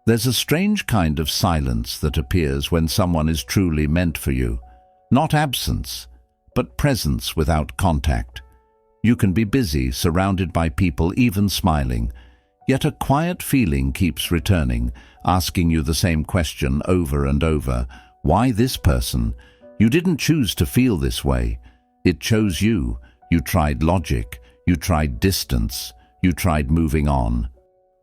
There's a strange kind of silence that appears when someone is truly meant for you. Not absence, but presence without contact. You can be busy, surrounded by people, even smiling, yet a quiet feeling keeps returning, asking you the same question over and over. Why this person? You didn't choose to feel this way. It chose you. You tried logic. You tried distance. You tried moving on.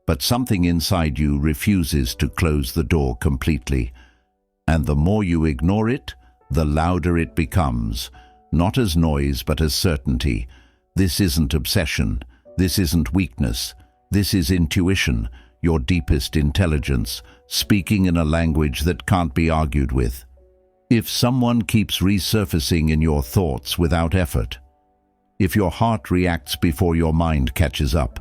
But something inside you refuses to close the door completely. And the more you ignore it, the louder it becomes, not as noise but as certainty. This isn't obsession. This isn't weakness. This is intuition, your deepest intelligence, speaking in a language that can't be argued with. If someone keeps resurfacing in your thoughts without effort, if your heart reacts before your mind catches up,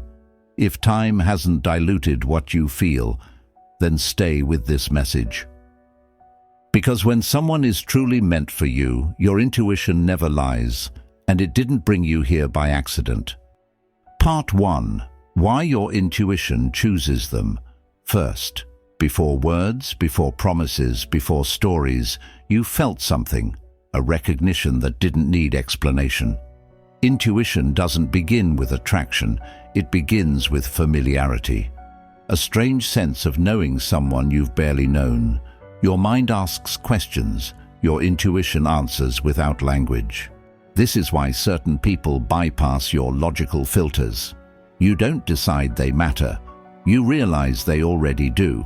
if time hasn't diluted what you feel, then stay with this message. Because when someone is truly meant for you, your intuition never lies, and it didn't bring you here by accident. Part 1. Why your intuition chooses them. First, before words, before promises, before stories, you felt something, a recognition that didn't need explanation. Intuition doesn't begin with attraction, it begins with familiarity. A strange sense of knowing someone you've barely known. Your mind asks questions, your intuition answers without language. This is why certain people bypass your logical filters. You don't decide they matter, you realize they already do.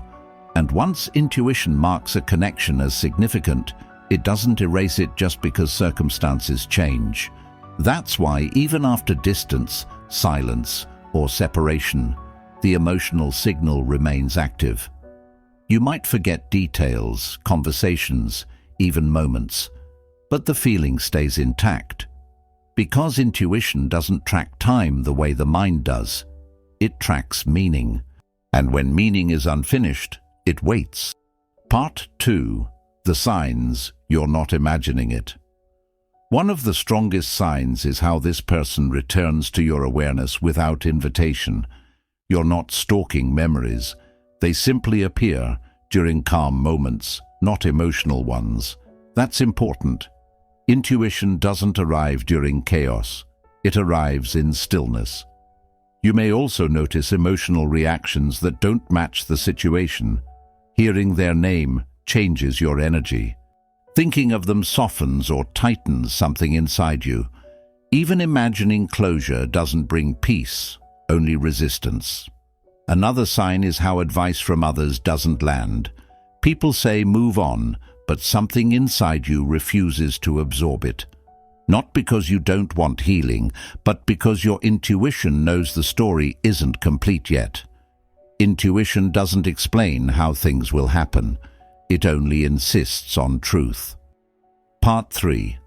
And once intuition marks a connection as significant, it doesn't erase it just because circumstances change. That's why even after distance, silence, or separation, the emotional signal remains active. You might forget details, conversations, even moments, but the feeling stays intact. Because intuition doesn't track time the way the mind does, it tracks meaning. And when meaning is unfinished, it waits. Part 2. The signs you're not imagining it. One of the strongest signs is how this person returns to your awareness without invitation. You're not stalking memories. They simply appear during calm moments, not emotional ones. That's important. Intuition doesn't arrive during chaos. It arrives in stillness. You may also notice emotional reactions that don't match the situation. Hearing their name changes your energy. Thinking of them softens or tightens something inside you. Even imagining closure doesn't bring peace, only resistance. Another sign is how advice from others doesn't land. People say move on, but something inside you refuses to absorb it. Not because you don't want healing, but because your intuition knows the story isn't complete yet. Intuition doesn't explain how things will happen. It only insists on truth. Part 3.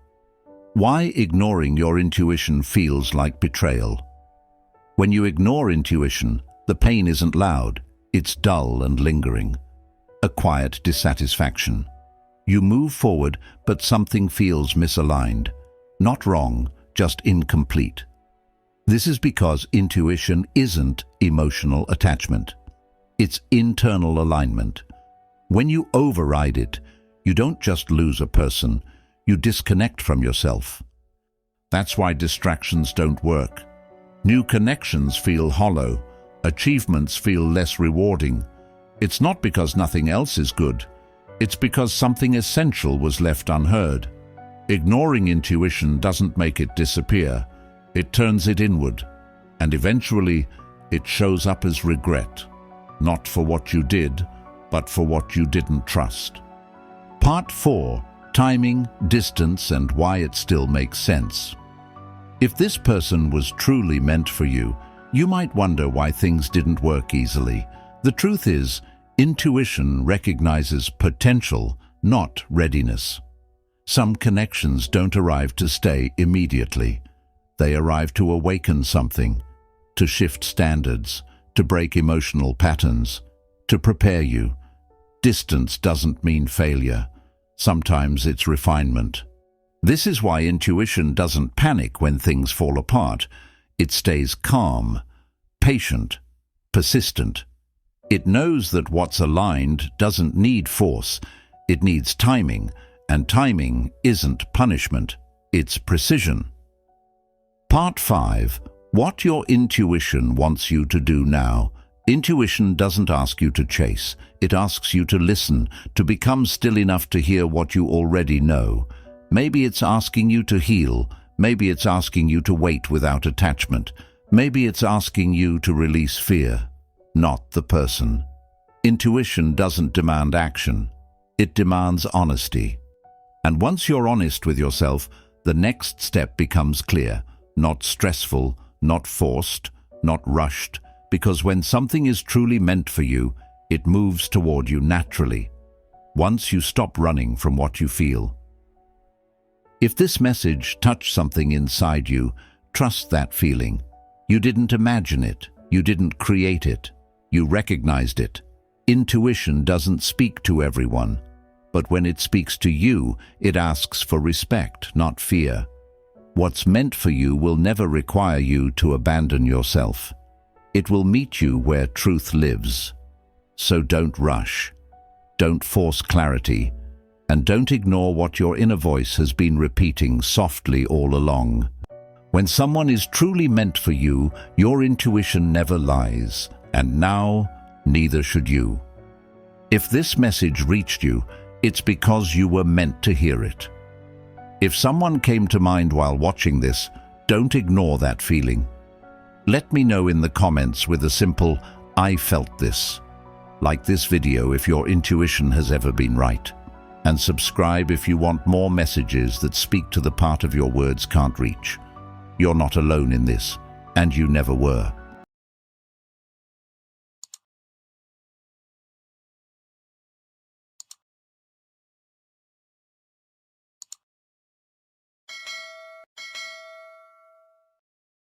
Why ignoring your intuition feels like betrayal. When you ignore intuition, the pain isn't loud, it's dull and lingering. A quiet dissatisfaction. You move forward, but something feels misaligned. Not wrong, just incomplete. This is because intuition isn't emotional attachment. It's internal alignment. When you override it, you don't just lose a person, you disconnect from yourself. That's why distractions don't work. New connections feel hollow, achievements feel less rewarding. It's not because nothing else is good, it's because something essential was left unheard. Ignoring intuition doesn't make it disappear, it turns it inward, and eventually it shows up as regret, not for what you did, but for what you didn't trust. Part 4. Timing, distance, and why it still makes sense. If this person was truly meant for you, you might wonder why things didn't work easily. The truth is, intuition recognizes potential, not readiness. Some connections don't arrive to stay immediately. They arrive to awaken something, to shift standards, to break emotional patterns, to prepare you. Distance doesn't mean failure. Sometimes it's refinement. This is why intuition doesn't panic when things fall apart. It stays calm, patient, persistent. It knows that what's aligned doesn't need force, it needs timing, and timing isn't punishment, it's precision. Part 5. What your intuition wants you to do now. Intuition doesn't ask you to chase, it asks you to listen, to become still enough to hear what you already know. Maybe it's asking you to heal, maybe it's asking you to wait without attachment, maybe it's asking you to release fear, not the person. Intuition doesn't demand action, it demands honesty. And once you're honest with yourself, the next step becomes clear, not stressful, not forced, not rushed, because when something is truly meant for you, it moves toward you naturally, once you stop running from what you feel. If this message touched something inside you, trust that feeling. You didn't imagine it, you didn't create it, you recognized it. Intuition doesn't speak to everyone, but when it speaks to you, it asks for respect, not fear. What's meant for you will never require you to abandon yourself. It will meet you where truth lives. So don't rush, don't force clarity, and don't ignore what your inner voice has been repeating softly all along. When someone is truly meant for you, your intuition never lies, and now, neither should you. If this message reached you, it's because you were meant to hear it. If someone came to mind while watching this, don't ignore that feeling. Let me know in the comments with a simple, "I felt this." Like this video if your intuition has ever been right. And subscribe if you want more messages that speak to the part of your words can't reach. You're not alone in this, and you never were.